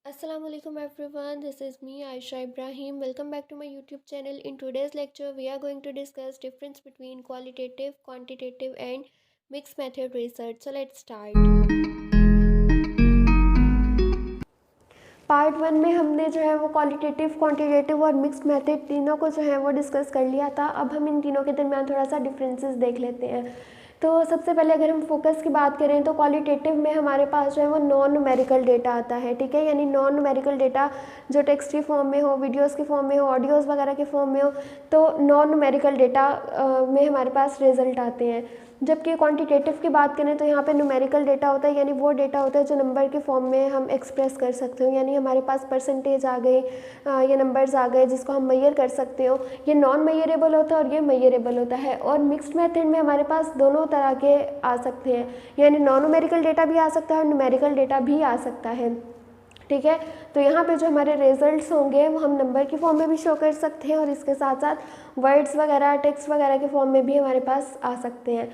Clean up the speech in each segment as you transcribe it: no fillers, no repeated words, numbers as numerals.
Assalamualaikum everyone, this is me Aisha Ibrahim. Welcome back to my YouTube channel. In today's lecture, we are going to discuss difference between qualitative, quantitative and mixed method research. So let's start. Part 1 में हमने जो है वो qualitative, quantitative और mixed method तीनों को जो है वो डिस्कस कर लिया था। अब हम इन तीनों के दरमियान थोड़ा सा डिफरेंसेस देख लेते हैं। तो सबसे पहले अगर हम फोकस की बात करें तो क्वालिटेटिव में हमारे पास जो है वो नॉन न्यूमेरिकल डेटा आता है, ठीक है। यानी नॉन न्यूमेरिकल डेटा जो टेक्स्ट की फॉर्म में हो, वीडियोस की फॉर्म में हो, ऑडियोज़ वगैरह के फॉर्म में हो, तो नॉन न्यूमेरिकल डेटा में हमारे पास रिजल्ट आते हैं। जबकि क्वांटिटेटिव की बात करें तो यहाँ पे न्यूमेरिकल डेटा होता है, यानी वो डेटा होता है जो नंबर के फॉर्म में हम एक्सप्रेस कर सकते हो। यानी हमारे पास परसेंटेज आ गए या नंबर्स आ गए जिसको हम मेजर कर सकते हो। ये नॉन मेजरेबल होता है और ये मेजरेबल होता है। और मिक्स्ड मेथड में हमारे पास दोनों तरह के आ सकते हैं, यानी नॉन न्यूमेरिकल डेटा भी आ सकता है और न्यूमेरिकल डेटा भी आ सकता है, ठीक है। तो यहाँ पे जो हमारे रिजल्ट्स होंगे वो हम नंबर की फॉर्म में भी शो कर सकते हैं और इसके साथ साथ वर्ड्स वगैरह, टेक्स्ट वगैरह के फॉर्म में भी हमारे पास आ सकते हैं।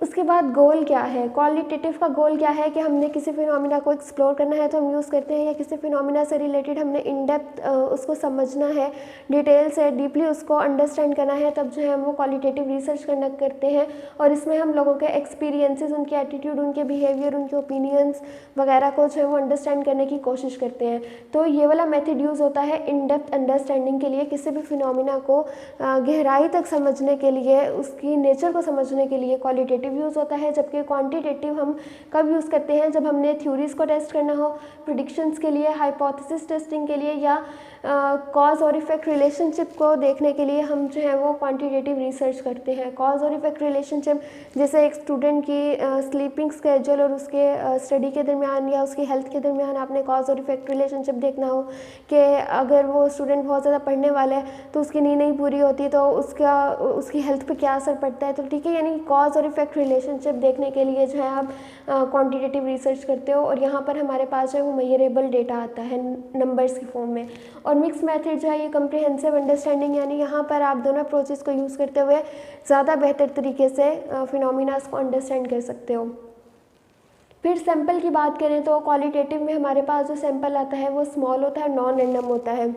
उसके बाद गोल क्या है, क्वालिटेटिव का गोल क्या है कि हमने किसी फिनोमिना को एक्सप्लोर करना है तो हम यूज़ करते हैं, या किसी फिनोमिना से रिलेटेड हमने इन डेप्थ उसको समझना है, डिटेल से डीपली उसको अंडरस्टैंड करना है, तब जो है हम वो क्वालिटेटिव रिसर्च कंडक्ट करते हैं। और इसमें हम लोगों के एक्सपीरियंसेस, उनके एटीट्यूड, उनके बिहेवियर, उनके ओपिनियंस वगैरह को जो है वो अंडरस्टैंड करने की कोशिश करते हैं। तो ये वाला मेथड यूज़ होता है इन डेप्थ अंडरस्टैंडिंग के लिए, किसी भी फिनोमिना को गहराई तक समझने के लिए, उसकी नेचर को समझने के लिए क्वालिटेटिव यूज़ होता है। जबकि क्वांटिटेटिव हम कब यूज़ करते हैं, जब हमने थ्योरीज को टेस्ट करना हो, प्रेडिक्शंस के लिए, हाइपोथेसिस टेस्टिंग के लिए, या कॉज और इफेक्ट रिलेशनशिप को देखने के लिए हम जो है वो क्वांटिटेटिव रिसर्च करते हैं। कॉज और इफेक्ट रिलेशनशिप जैसे एक स्टूडेंट की स्लीपिंग स्केड्यूल और उसके स्टडी के दरमियान या उसकी हेल्थ के दरमियान आपने कॉज और इफेक्ट रिलेशनशिप देखना हो कि अगर वो स्टूडेंट बहुत ज़्यादा पढ़ने वाला है तो उसकी नींद नहीं पूरी होती तो उसकी हेल्थ पे क्या असर पड़ता है, तो ठीक है। यानी कॉज और इफेक्ट रिलेशनशिप देखने के लिए जो है आप क्वांटिटेटिव रिसर्च करते हो, और यहाँ पर हमारे पास जो है वो मेजरेबल डेटा आता है नंबर्स की फॉर्म में। और मिक्स मेथड जो है ये कम्प्रिहेंसिव अंडरस्टैंडिंग, यानी यहाँ पर आप दोनों अप्रोचेस को यूज़ करते हुए ज़्यादा बेहतर तरीके से फिनोमिनास को अंडरस्टैंड कर सकते हो। फिर सैंपल की बात करें तो क्वालिटेटिव में हमारे पास जो सैंपल आता है वो स्मॉल होता है, नॉन रैंडम होता है।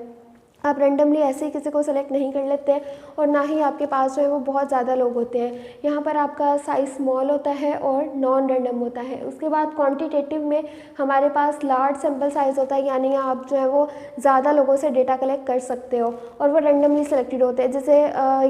आप रैंडमली ऐसे ही किसी को सेलेक्ट नहीं कर लेते हैं, और ना ही आपके पास जो है वो बहुत ज़्यादा लोग होते हैं। यहाँ पर आपका साइज़ स्मॉल होता है और नॉन रैंडम होता है। उसके बाद क्वांटिटेटिव में हमारे पास लार्ज सैंपल साइज़ होता है, यानी आप जो है वो ज़्यादा लोगों से डेटा कलेक्ट कर सकते हो, और वो रैंडमली सेलेक्टेड होते हैं। जैसे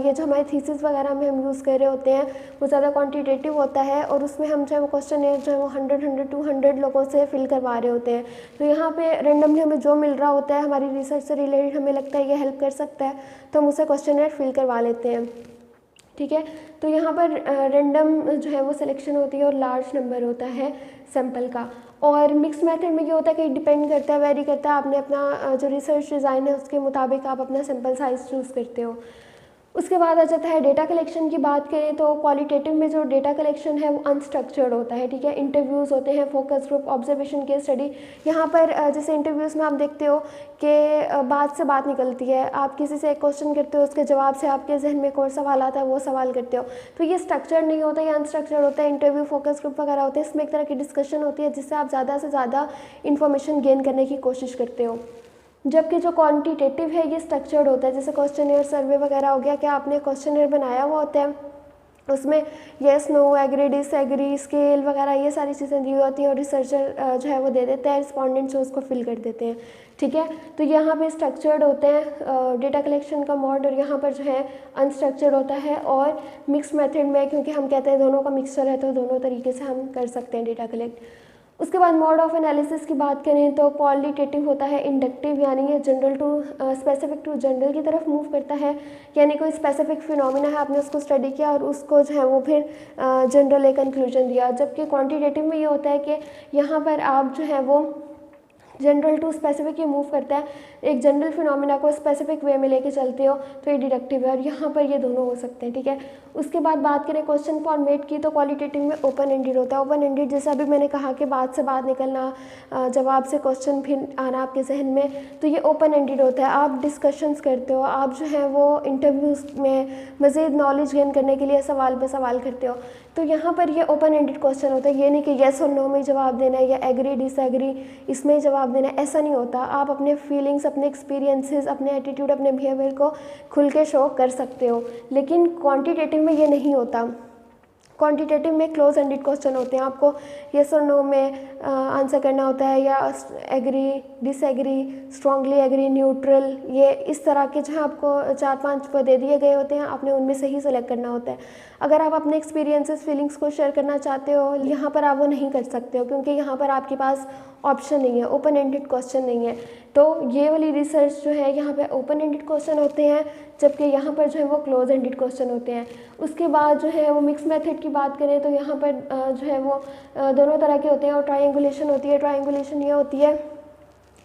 ये जो हमारे थीसिस वगैरह में हम यूज़ कर रहे होते हैं वो ज़्यादा क्वान्टिटेटिव होता है, और उसमें हम जो है वो क्वेश्चन जो है वो 100-200 लोगों से फिल करवा रहे होते हैं। तो यहाँ पे रैंडमली हमें जो मिल रहा होता है, हमारी रिसर्च से रिलेटेड हमें लगता है ये हेल्प कर सकता है, तो हम उसे क्वेश्चनर फिल करवा लेते हैं, ठीक है। तो यहाँ पर रैंडम जो है वो सिलेक्शन होती है और लार्ज नंबर होता है सैंपल का। और मिक्स मेथड में ये होता है कि डिपेंड करता है, वेरी करता है, आपने अपना जो रिसर्च डिज़ाइन है उसके मुताबिक आप अपना सैंपल साइज़ चूज़ करते हो। उसके बाद आ जाता है डेटा कलेक्शन की बात करें तो क्वालिटेटिव में जो डेटा कलेक्शन है वो अनस्ट्रक्चर्ड होता है, ठीक है। इंटरव्यूज़ होते हैं, focus group, observation case study. यहाँ पर जैसे इंटरव्यूज़ में आप देखते हो कि बात से बात निकलती है, आप किसी से एक क्वेश्चन करते हो, उसके जवाब से आपके जहन में एक और सवाल आता है, वो सवाल करते हो। तो ये स्ट्रक्चर नहीं होता, ये अनस्ट्रक्चर्ड होता है। इंटरव्यू, फोकस ग्रुप वगैरह होते हैं, इसमें एक तरह की डिस्कशन होती है जिससे आप ज़्यादा से ज़्यादा इन्फॉर्मेशन गेन करने की कोशिश करते हो। जबकि जो क्वांटिटेटिव है ये स्ट्रक्चर्ड होता है, जैसे क्वेश्चनर, सर्वे वगैरह हो गया, क्या आपने क्वेश्चनर बनाया हुआ होता है, उसमें yes, no, agree, disagree, scale वगैरह ये सारी चीज़ें दी होती हैं, और रिसर्चर जो है वो दे देता है, रिस्पॉन्डेंट जो उसको फिल कर देते हैं, ठीक है। तो यहाँ पे स्ट्रक्चर्ड होते हैं डेटा कलेक्शन का मोड, और यहाँ पर जो है अनस्ट्रक्चर्ड होता है। और मिक्स मेथड में क्योंकि हम कहते हैं दोनों का मिक्सचर है, तो दोनों तरीके से हम कर सकते हैं डेटा कलेक्ट। उसके बाद मोड ऑफ एनालिसिस की बात करें तो क्वालिटेटिव होता है इंडक्टिव, यानी ये general to specific to general की तरफ मूव करता है। यानी कोई स्पेसिफिक फिनोमिना है, आपने उसको स्टडी किया और उसको जो है वो फिर जनरल एक कंक्लूजन दिया। जबकि क्वांटिटेटिव में ये होता है कि यहाँ पर आप जो है वो जनरल टू स्पेसिफिक ये मूव करता है, एक जनरल फिनोमिना को स्पेसिफिक वे में लेके चलते हो, तो ये डिडक्टिव है, और यहाँ पर ये दोनों हो सकते हैं, ठीक है। उसके बाद बात करें क्वेश्चन फॉर्मेट की तो क्वालिटेटिव में ओपन एंडेड होता है। ओपन एंडेड जैसे अभी मैंने कहा कि बात से बात निकलना, जवाब से क्वेश्चन फिर आना आपके जहन में, तो ये ओपन एंडेड होता है। आप डिस्कशंस करते हो, आप जो है वो इंटरव्यूज़ में मज़ीद नॉलेज गेन करने के लिए सवाल पे सवाल करते हो। तो यहाँ पर ये ओपन एंडेड क्वेश्चन होता है, ये नहीं कि येस और नो में जवाब देना है या एग्री डिसएग्री इसमें ही जवाब देना है, ऐसा नहीं होता। आप अपने फीलिंग्स, अपने एक्सपीरियंसेस, अपने एटीट्यूड, अपने बिहेवियर को खुल के शो कर सकते हो। लेकिन क्वांटिटेटिव में ये नहीं होता। क्वांटिटेटिव में क्लोज एंडेड क्वेश्चन होते हैं, आपको येस और नो में आंसर करना होता है, या agree, disagree, strongly agree, neutral, ये इस तरह के जो है आपको 4-5 वो दे दिए गए होते हैं, आपने उनमें से ही सेलेक्ट करना होता है। अगर आप अपने एक्सपीरियंसेस, फीलिंग्स को शेयर करना चाहते हो, यहाँ पर आप वो नहीं कर सकते हो, क्योंकि यहाँ पर आपके पास ऑप्शन नहीं है, ओपन एंडेड क्वेश्चन नहीं है। तो ये वाली रिसर्च जो है यहाँ पे ओपन एंडेड क्वेश्चन होते हैं, जबकि यहाँ पर जो है वो क्लोज एंडेड क्वेश्चन होते हैं। उसके बाद जो है वो मिक्स मेथड की बात करें तो यहाँ पर जो है वो दोनों तरह के होते हैं, और ट्रायंगुलेशन होती है। ट्रायंगुलेशन ये होती है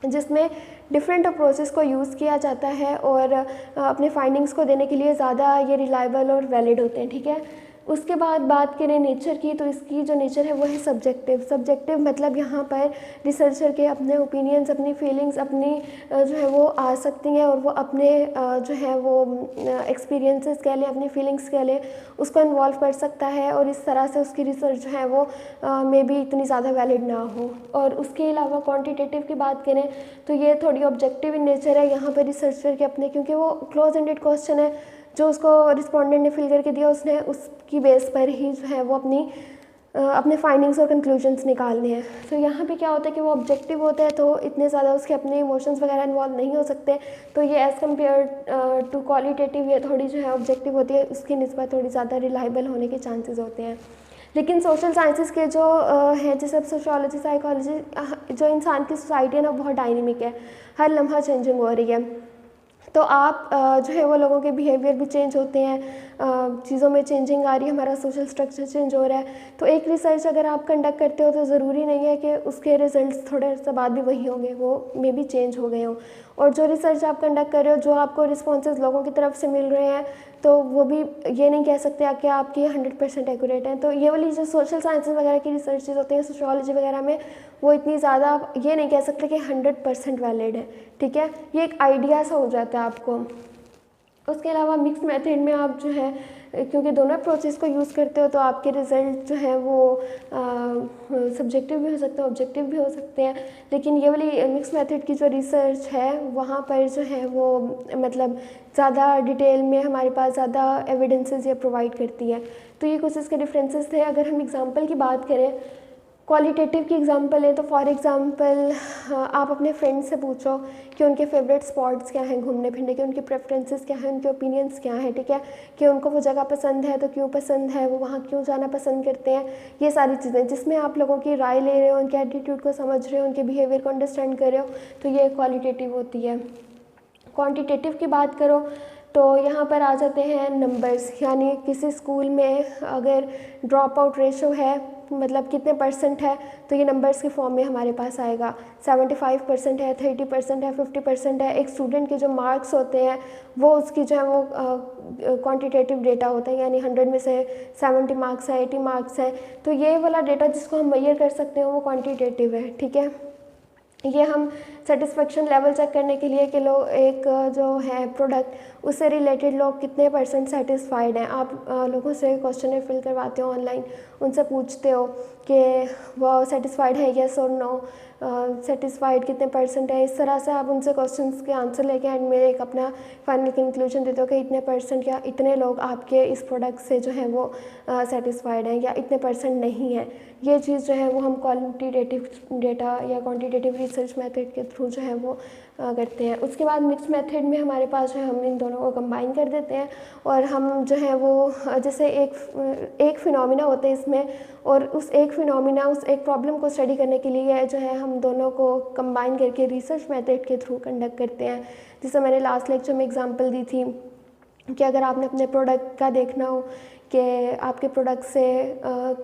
जिसमें डिफरेंट अप्रोचेस को यूज़ किया जाता है और अपने फाइंडिंग्स को देने के लिए ज़्यादा ये रिलायबल और वैलिड होते हैं, ठीक है। उसके बाद बात करें नेचर की, तो इसकी जो नेचर है वो है सब्जेक्टिव। सब्जेक्टिव मतलब यहाँ पर रिसर्चर के अपने ओपिनियंस, अपनी फीलिंग्स, अपनी जो है वो आ सकती हैं, और वो अपने जो है वो एक्सपीरियंसेस कह लें, अपनी फीलिंग्स कह लें, उसको इन्वॉल्व कर सकता है, और इस तरह से उसकी रिसर्च जो है वो मे बी इतनी ज़्यादा वैलिड ना हो। और उसके अलावा क्वान्टिटेटिव की बात करें तो ये थोड़ी ऑब्जेक्टिव इन नेचर है यहाँ पर रिसर्चर के अपने, क्योंकि वो क्लोज एंडेड क्वेश्चन है, जो उसको रिस्पोंडेंट ने फिल करके दिया, उसने उसकी बेस पर ही जो है वो अपने फाइंडिंग्स और कंक्लूजन्स निकालने हैं। तो यहाँ पे क्या होता है कि वो ऑब्जेक्टिव होता है, तो इतने ज़्यादा उसके अपने इमोशंस वगैरह इन्वॉल्व नहीं हो सकते। तो ये एज़ कम्पेयर टू क्वालिटेटिव ये थोड़ी जो है ऑब्जेक्टिव होती है, उसकी निस्बत थोड़ी ज़्यादा रिलायबल होने के चांसेस होते हैं। लेकिन सोशल साइंसेस के जो है, जैसे सोशियोलॉजी, साइकोलॉजी, जो इंसान की सोसाइटी है ना, बहुत डायनेमिक है, हर लम्हा चेंजिंग हो रही है। तो आप जो है वो लोगों के बिहेवियर भी चेंज होते हैं, चीज़ों में चेंजिंग आ रही है, हमारा सोशल स्ट्रक्चर चेंज हो रहा है। तो एक रिसर्च अगर आप कंडक्ट करते हो तो ज़रूरी नहीं है कि उसके रिजल्ट्स थोड़े से बाद भी वही होंगे, वो मे बी चेंज हो गए हों। और जो रिसर्च आप कंडक्ट कर रहे हो, जो आपको रिस्पॉन्सेज लोगों की तरफ से मिल रहे हैं, तो वो भी ये नहीं कह सकते कि आपकी 100% एक्यूरेट हैं। तो ये वाली जो सोशल साइंसेज वगैरह की रिसर्चेज होती हैं, सोशियोलॉजी वगैरह में, वो इतनी ज़्यादा ये नहीं कह सकते कि 100% वैलिड है, ठीक है। ये एक आइडिया सा हो जाता है आपको। उसके अलावा मिक्स मेथड में आप जो है, क्योंकि दोनों अप्रोचेस को यूज़ करते हो, तो आपके रिज़ल्ट जो है वो सब्जेक्टिव भी हो सकते हैं, ऑब्जेक्टिव भी हो सकते हैं। लेकिन ये वाली मिक्स मेथड की जो रिसर्च है, वहाँ पर जो है वो मतलब ज़्यादा डिटेल में हमारे पास ज़्यादा एविडेंसेस ये प्रोवाइड करती है। तो ये कुछ इसके डिफरेंसेस थे। अगर हम एग्जांपल की बात करें, क्वालिटेटिव की एग्जांपल है, तो फॉर एग्जांपल आप अपने फ्रेंड से पूछो कि उनके फेवरेट स्पॉट्स क्या हैं घूमने फिरने के, उनके प्रेफरेंसेस क्या हैं, उनके ओपिनियंस क्या हैं, ठीक है, कि उनको वो जगह पसंद है तो क्यों पसंद है, वो वहाँ क्यों जाना पसंद करते हैं। ये सारी चीज़ें जिसमें आप लोगों की राय ले रहे हो, उनके एटीट्यूड को समझ रहे हो, उनके बिहेवियर को अंडरस्टैंड कर रहे हो, तो ये क्वालिटेटिव होती है। क्वान्टिटेटिव की बात करो तो यहाँ पर आ जाते हैं नंबर्स, यानी किसी स्कूल में अगर ड्रॉप आउट रेशो है, मतलब कितने परसेंट है, तो ये नंबर्स के फॉर्म में हमारे पास आएगा। 75% है, 30% है, 50% है। एक स्टूडेंट के जो मार्क्स होते हैं वो उसकी जो है वो क्वांटिटेटिव डेटा होता है, यानी 100 में से 70 मार्क्स है, 80 मार्क्स है। तो ये वाला डेटा जिसको हम मेजर कर सकते हैं वो क्वांटिटेटिव है, ठीक है। ये हम सेटिस्फेक्शन लेवल चेक करने के लिए कि लोग एक जो है प्रोडक्ट, उससे रिलेटेड लोग कितने % सेटिस्फाइड हैं। आप लोगों से क्वेश्चन फिल करवाते हो ऑनलाइन, उनसे पूछते हो कि वो सेटिस्फाइड है येस और नो, सेटिस्फाइड कितने % है। इस तरह से आप उनसे क्वेश्चंस के आंसर लेके एंड में एक अपना फाइनल कंक्लूजन देते हो कि इतने % या इतने लोग आपके इस प्रोडक्ट से जो है वो सेटिस्फाइड हैं, या इतने % नहीं है। ये चीज़ जो है वो हम क्वालिटेटिव डेटा या क्वांटिटेटिव रिसर्च मेथड के थ्रू जो है वो करते हैं। उसके बाद मिक्स मेथड में हमारे पास जो है हम इन दोनों को कंबाइन कर देते हैं, और हम जो है वो जैसे एक फिनोमिना होता है इसमें, और उस एक फिनोमिना, उस एक प्रॉब्लम को स्टडी करने के लिए जो है हम दोनों को कंबाइन करके रिसर्च मेथड के थ्रू कंडक्ट करते हैं। जैसे मैंने लास्ट लेक्चर में एग्जांपल दी थी कि अगर आपने अपने प्रोडक्ट का देखना हो कि आपके प्रोडक्ट से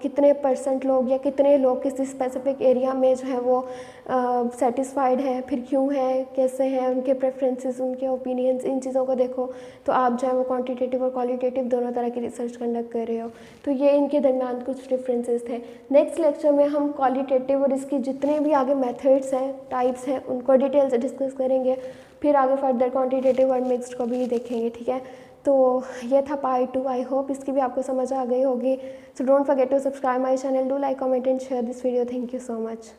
कितने % लोग या कितने लोग किसी स्पेसिफिक एरिया में जो है वो सेटिस्फाइड हैं, फिर क्यों है, कैसे हैं, उनके प्रेफरेंसेस, उनके ओपिनियंस, इन चीज़ों को देखो, तो आप जो है वो क्वांटिटेटिव और क्वालिटेटिव दोनों तरह की रिसर्च कंडक्ट कर रहे हो। तो ये इनके दरमियान कुछ डिफरेंसेस थे। नेक्स्ट लेक्चर में हम क्वालिटेटिव और इसकी जितने भी आगे मेथड्स हैं, टाइप्स हैं, उनको डिटेल से डिस्कस करेंगे। फिर आगे फर्दर क्वांटिटेटिव और मिक्स्ड को भी देखेंगे, ठीक है। तो ये था पार्ट 2। आई होप इसकी भी आपको समझ आ गई होगी। So don't forget to subscribe my channel, do like comment and share this video. Thank you so much.